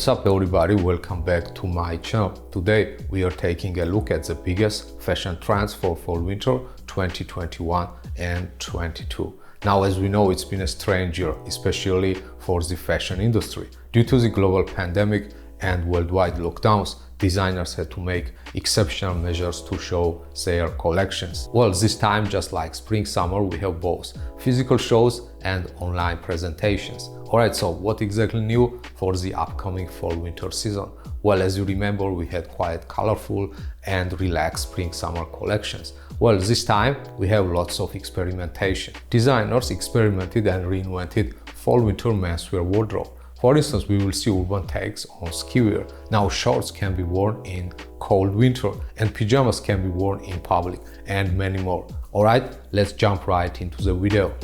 What's up everybody, welcome back to my channel. Today we are taking a look at the biggest fashion trends for fall-winter 2021 and 22. Now, as we know, it's been a strange year, especially for the fashion industry. Due to the global pandemic and worldwide lockdowns, designers had to make exceptional measures to show their collections. Well, this time, just like spring-summer, we have both physical shows and online presentations. Alright, so what exactly new for the upcoming fall-winter season? Well, as you remember, we had quite colorful and relaxed spring-summer collections. Well, this time we have lots of experimentation. Designers experimented and reinvented fall-winter menswear wardrobe. For instance, we will see urban takes on ski wear. Now shorts can be worn in cold winter and pajamas can be worn in public and many more. Alright, let's jump right into the video.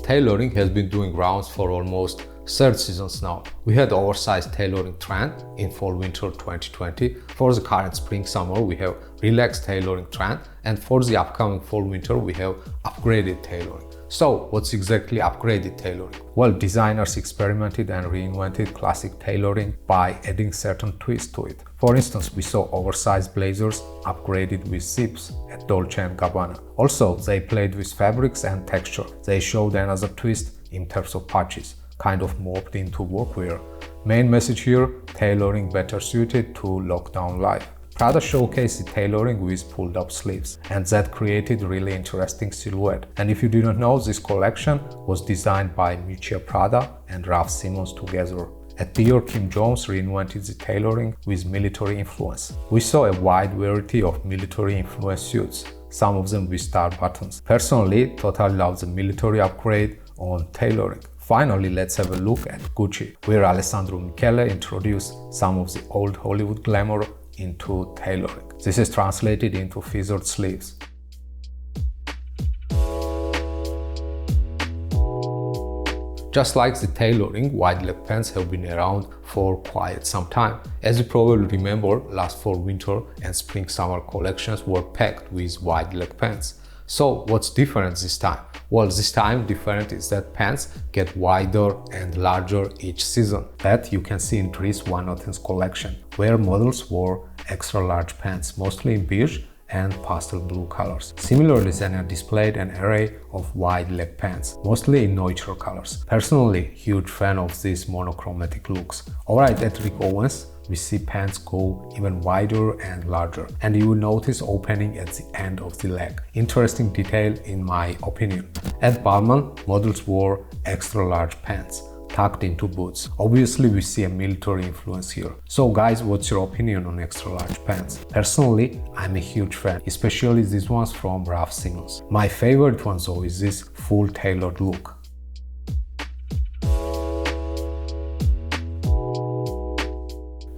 Tailoring has been doing rounds for almost 3 seasons now. We had oversized tailoring trend in fall-winter 2020. For the current spring-summer, we have relaxed tailoring trend, and for the upcoming fall-winter, we have upgraded tailoring. So, what's exactly upgraded tailoring? Well, designers experimented and reinvented classic tailoring by adding certain twists to it. For instance, we saw oversized blazers upgraded with zips at Dolce & Gabbana. Also, they played with fabrics and texture. They showed another twist in terms of patches, kind of morphed into workwear. Main message here, tailoring better suited to lockdown life. Prada showcased the tailoring with pulled-up sleeves, and that created really interesting silhouette. And if you do not know, this collection was designed by Miuccia Prada and Raf Simons together. At Dior, Kim Jones reinvented the tailoring with military influence. We saw a wide variety of military-influenced suits, some of them with star buttons. Personally, totally love the military upgrade on tailoring. Finally, let's have a look at Gucci, where Alessandro Michele introduced some of the old Hollywood glamour into tailoring. This is translated into feathered sleeves. Just like the tailoring, wide leg pants have been around for quite some time. As you probably remember, last fall-winter and spring-summer collections were packed with wide leg pants. So what's different this time? Well, this time different is that pants get wider and larger each season. That you can see in Dries Van Notten's collection, where models wore extra large pants, mostly in beige and pastel blue colors. Similarly, Zegna displayed an array of wide leg pants, mostly in neutral colors. Personally, huge fan of these monochromatic looks. Alright, at Rick Owens, we see pants go even wider and larger, and you will notice opening at the end of the leg. Interesting detail in my opinion. At Balmain, models wore extra large pants tucked into boots. Obviously, we see a military influence here. So guys, what's your opinion on extra large pants? Personally, I'm a huge fan, especially these ones from Raf Simons. My favorite one though is this full tailored look.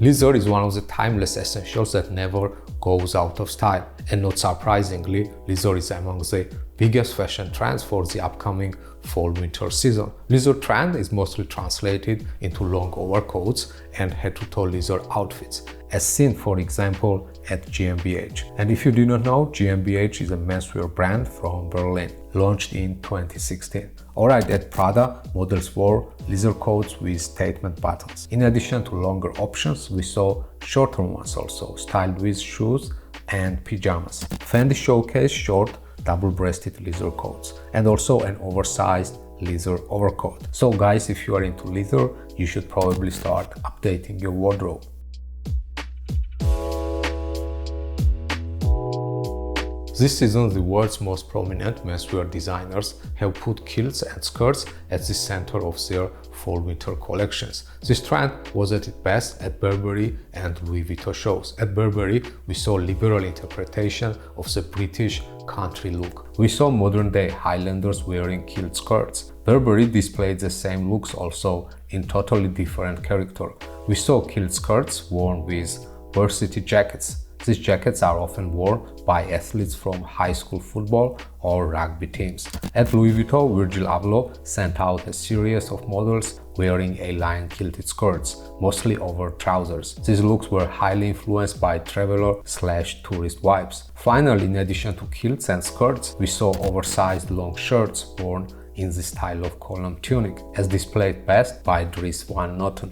Leather is one of the timeless essentials that never goes out of style, and not surprisingly, leather is among the biggest fashion trends for the upcoming fall-winter season. Leather trend is mostly translated into long overcoats and head-to-toe leather outfits, as seen, for example, at GmbH. And if you do not know, GmbH is a menswear brand from Berlin, launched in 2016. Alright, at Prada, models wore leather coats with statement buttons. In addition to longer options, we saw shorter ones also, styled with shoes and pajamas. Fendi showcased short, double-breasted leather coats and also an oversized leather overcoat. So guys, if you are into leather, you should probably start updating your wardrobe. This season, the world's most prominent menswear designers have put kilts and skirts at the center of their fall-winter collections. This trend was at its best at Burberry and Louis Vuitton shows. At Burberry, we saw liberal interpretation of the British country look. We saw modern-day Highlanders wearing kilt skirts. Burberry displayed the same looks also in totally different character. We saw kilt skirts worn with varsity jackets. These jackets are often worn by athletes from high school football or rugby teams. At Louis Vuitton, Virgil Abloh sent out a series of models wearing A-line kilted skirts, mostly over trousers. These looks were highly influenced by traveler/tourist vibes. Finally, in addition to kilts and skirts, we saw oversized long shirts worn in the style of column tunic, as displayed best by Dries van Noten.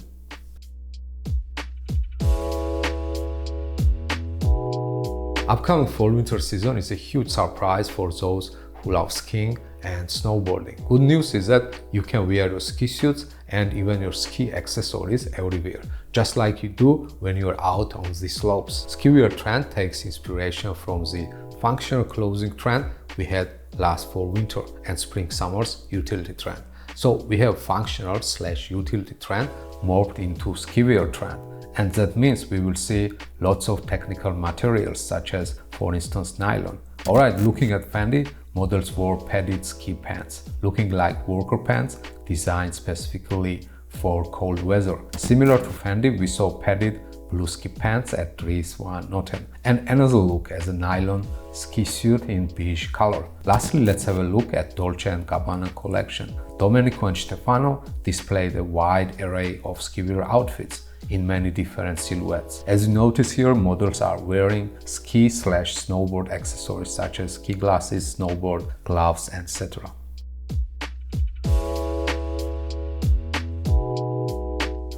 Upcoming fall-winter season is a huge surprise for those who love skiing and snowboarding. Good news is that you can wear your ski suits and even your ski accessories everywhere, just like you do when you're out on the slopes. Ski wear trend takes inspiration from the functional clothing trend we had last fall-winter and spring-summer's utility trend. So we have functional/utility trend morphed into ski wear trend. And that means we will see lots of technical materials such as, for instance, nylon. Alright, looking at Fendi, models wore padded ski pants, looking like worker pants designed specifically for cold weather. Similar to Fendi, we saw padded blue ski pants at Dries van Noten, and another look as a nylon ski suit in beige color. Lastly, let's have a look at Dolce & Gabbana collection. Domenico and Stefano displayed a wide array of ski wear outfits in many different silhouettes. As you notice here, models are wearing ski/snowboard accessories such as ski glasses, snowboard, gloves, etc.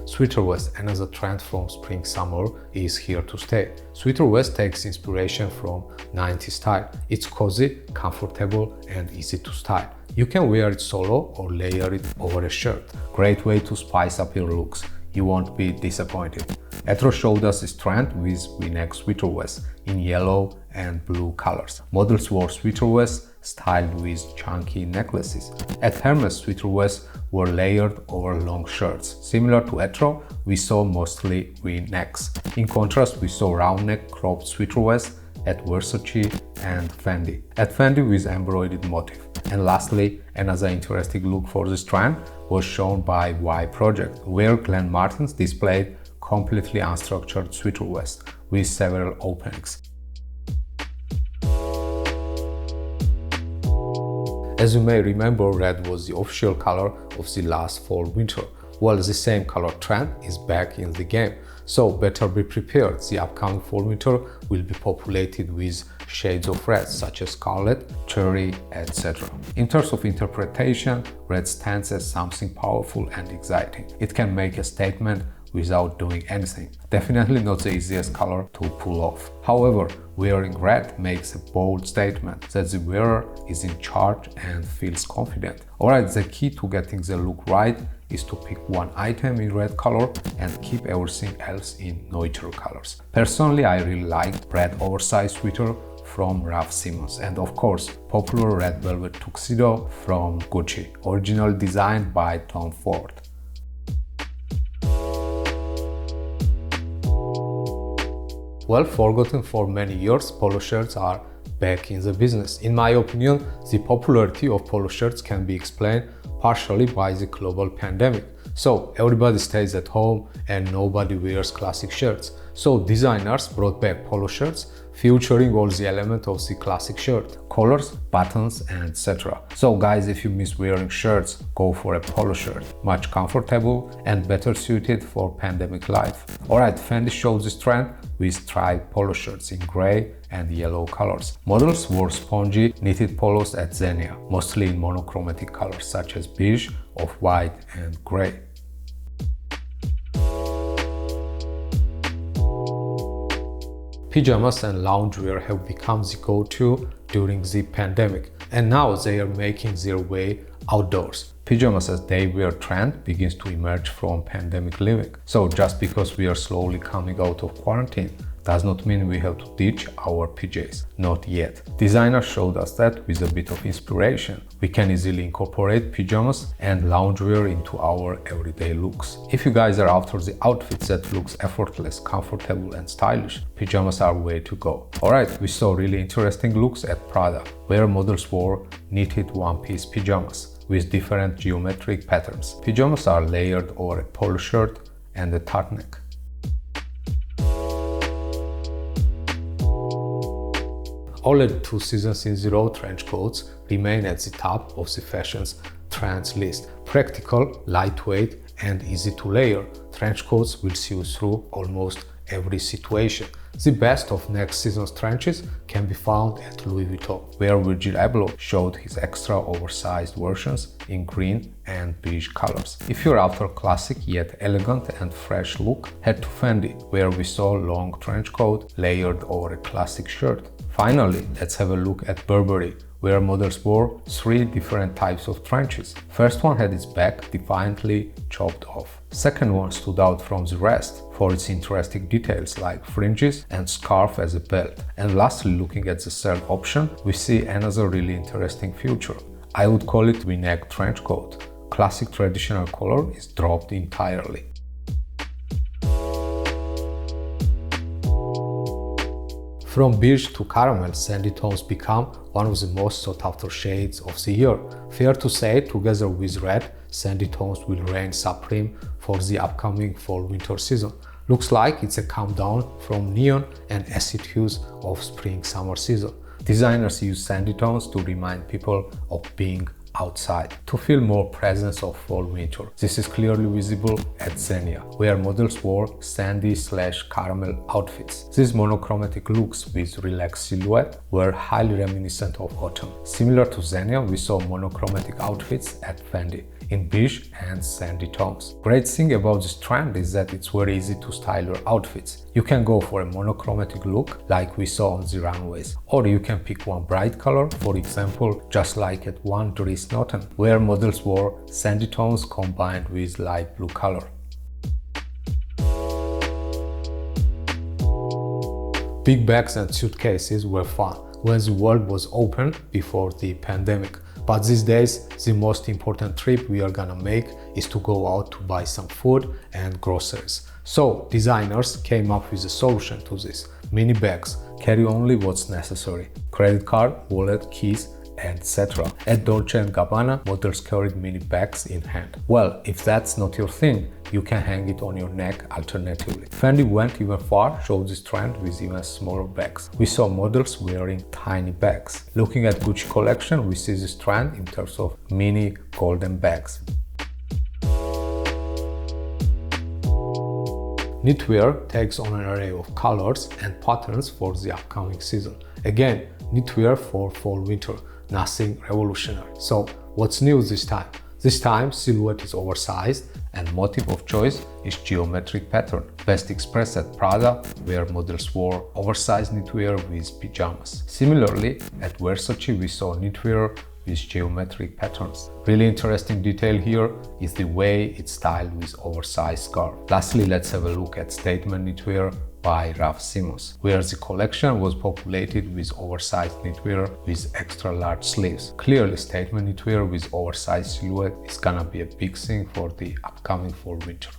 Sweater vest, another trend from spring-summer, is here to stay. Sweater vest takes inspiration from 90s style. It's cozy, comfortable, and easy to style. You can wear it solo or layer it over a shirt. Great way to spice up your looks. You won't be disappointed. Etro showed us this trend with V-neck sweater vests in yellow and blue colors. Models wore sweater vests styled with chunky necklaces. At Hermes, sweater vests were layered over long shirts. Similar to Etro, we saw mostly V-necks. In contrast, we saw round-neck cropped sweater vests at Versace and Fendi. At Fendi with embroidered motif. And lastly, another interesting look for this trend was shown by Y Project, where Glenn Martens displayed completely unstructured sweater vest with several openings. As you may remember, red was the official color of the last fall-winter. Well, the same color trend is back in the game, so better be prepared. The upcoming fall-winter will be populated with shades of red such as scarlet, cherry, etc. In terms of interpretation, red stands as something powerful and exciting. It can make a statement without doing anything. Definitely not the easiest color to pull off. However, wearing red makes a bold statement that the wearer is in charge and feels confident. Alright, the key to getting the look right is to pick one item in red color and keep everything else in neutral colors. Personally, I really liked red oversized sweater from Raf Simons, and of course, popular red velvet tuxedo from Gucci, originally designed by Tom Ford. Well, forgotten for many years, polo shirts are back in the business. In my opinion, the popularity of polo shirts can be explained partially by the global pandemic. So everybody stays at home and nobody wears classic shirts. So designers brought back polo shirts featuring all the elements of the classic shirt, collars, buttons, and etc. So guys, if you miss wearing shirts, go for a polo shirt. Much comfortable and better suited for pandemic life. Alright, Fendi shows this trend with striped polo shirts in gray and yellow colors. Models wore spongy knitted polos at Xenia, mostly in monochromatic colors such as beige, off-white, and gray. Pyjamas and loungewear have become the go-to during the pandemic, and now they are making their way outdoors. Pyjamas as day wear trend begins to emerge from pandemic living. So just because we are slowly coming out of quarantine does not mean we have to ditch our PJs. Not yet. Designers showed us that with a bit of inspiration, we can easily incorporate pyjamas and loungewear into our everyday looks. If you guys are after the outfits that looks effortless, comfortable and stylish, pyjamas are way to go. Alright, we saw really interesting looks at Prada, where models wore knitted one-piece pyjamas with different geometric patterns. Pyjamas are layered over a polo shirt and a turtleneck. Already 2 seasons in a row, trench coats remain at the top of the fashion's trends list. Practical, lightweight, and easy to layer, trench coats will see you through almost every situation. The best of next season's trenches can be found at Louis Vuitton, where Virgil Abloh showed his extra oversized versions in green and beige colors. If you're after a classic yet elegant and fresh look, head to Fendi, where we saw a long trench coat layered over a classic shirt. Finally, let's have a look at Burberry, where models wore 3 different types of trenches. First one had its back defiantly chopped off. Second one stood out from the rest for its interesting details like fringes and scarf as a belt. And lastly, looking at the third option, we see another really interesting feature. I would call it V-neck trench coat. Classic traditional color is dropped entirely. From beige to caramel, sandy tones become one of the most sought after shades of the year. Fair to say, together with red, sandy tones will reign supreme for the upcoming fall-winter season. Looks like it's a calm down from neon and acid hues of spring-summer season. Designers use sandy tones to remind people of being outside, to feel more presence of fall-winter. This is clearly visible at Xenia, where models wore sandy/caramel outfits. These monochromatic looks with relaxed silhouette were highly reminiscent of autumn. Similar to Xenia, we saw monochromatic outfits at Fendi in beige and sandy tones. Great thing about this trend is that it's very easy to style your outfits. You can go for a monochromatic look like we saw on the runways, or you can pick one bright color, for example, just like at One Dries Norton, where models wore sandy tones combined with light blue color. Big bags and suitcases were fun when the world was open before the pandemic. But these days, the most important trip we are gonna make is to go out to buy some food and groceries. So, designers came up with a solution to this. Mini bags carry only what's necessary: credit card, wallet, keys, etc. At Dolce & Gabbana, models carried mini bags in hand. Well, if that's not your thing, you can hang it on your neck alternatively. Fendi went even far, showed this trend with even smaller bags. We saw models wearing tiny bags. Looking at Gucci collection, we see this trend in terms of mini golden bags. Knitwear takes on an array of colors and patterns for the upcoming season. Again, knitwear for fall-winter. Nothing revolutionary. So, what's new this time? This time, silhouette is oversized and motif of choice is geometric pattern. Best expressed at Prada, where models wore oversized knitwear with pyjamas. Similarly, at Versace, we saw knitwear with geometric patterns. Really interesting detail here is the way it's styled with oversized scarf. Lastly, let's have a look at statement knitwear by Raf Simons, where the collection was populated with oversized knitwear with extra large sleeves. Clearly, statement knitwear with oversized silhouette is gonna be a big thing for the upcoming fall-winter.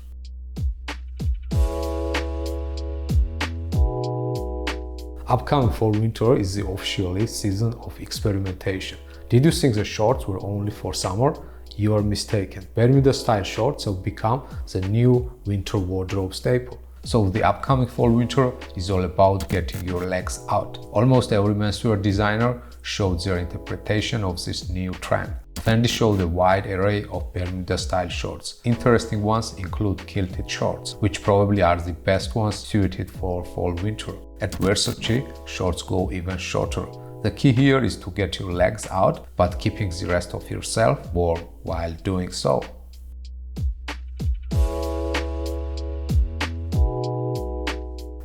Upcoming fall-winter is the officially season of experimentation. Did you think the shorts were only for summer? You are mistaken. Bermuda-style shorts have become the new winter wardrobe staple. So the upcoming fall-winter is all about getting your legs out. Almost every menswear designer showed their interpretation of this new trend. Fendi showed a wide array of Bermuda-style shorts. Interesting ones include kilted shorts, which probably are the best ones suited for fall-winter. At Versace, shorts go even shorter. The key here is to get your legs out, but keeping the rest of yourself warm while doing so.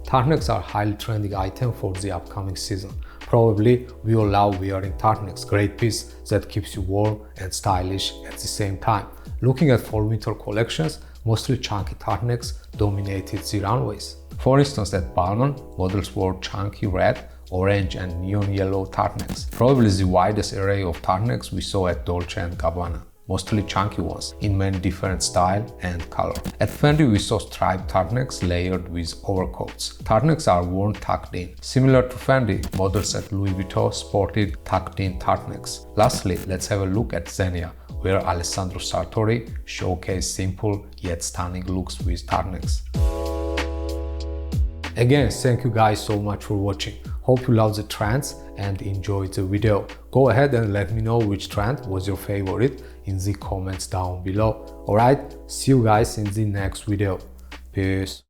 Turtlenecks are a highly trending item for the upcoming season. Probably we all love wearing turtlenecks, great piece that keeps you warm and stylish at the same time. Looking at fall-winter collections, mostly chunky turtlenecks dominated the runways. For instance, at Balmain, models wore chunky red, orange and neon yellow turtlenecks. Probably the widest array of turtlenecks we saw at Dolce & Gabbana. Mostly chunky ones, in many different style and color. At Fendi, we saw striped turtlenecks layered with overcoats. Turtlenecks are worn tucked in. Similar to Fendi, models at Louis Vuitton sported tucked-in turtlenecks. Lastly, let's have a look at Xenia, where Alessandro Sartori showcased simple yet stunning looks with turtlenecks. Again, thank you guys so much for watching. Hope you loved the trends and enjoyed the video. Go ahead and let me know which trend was your favorite in the comments down below. Alright, see you guys in the next video. Peace.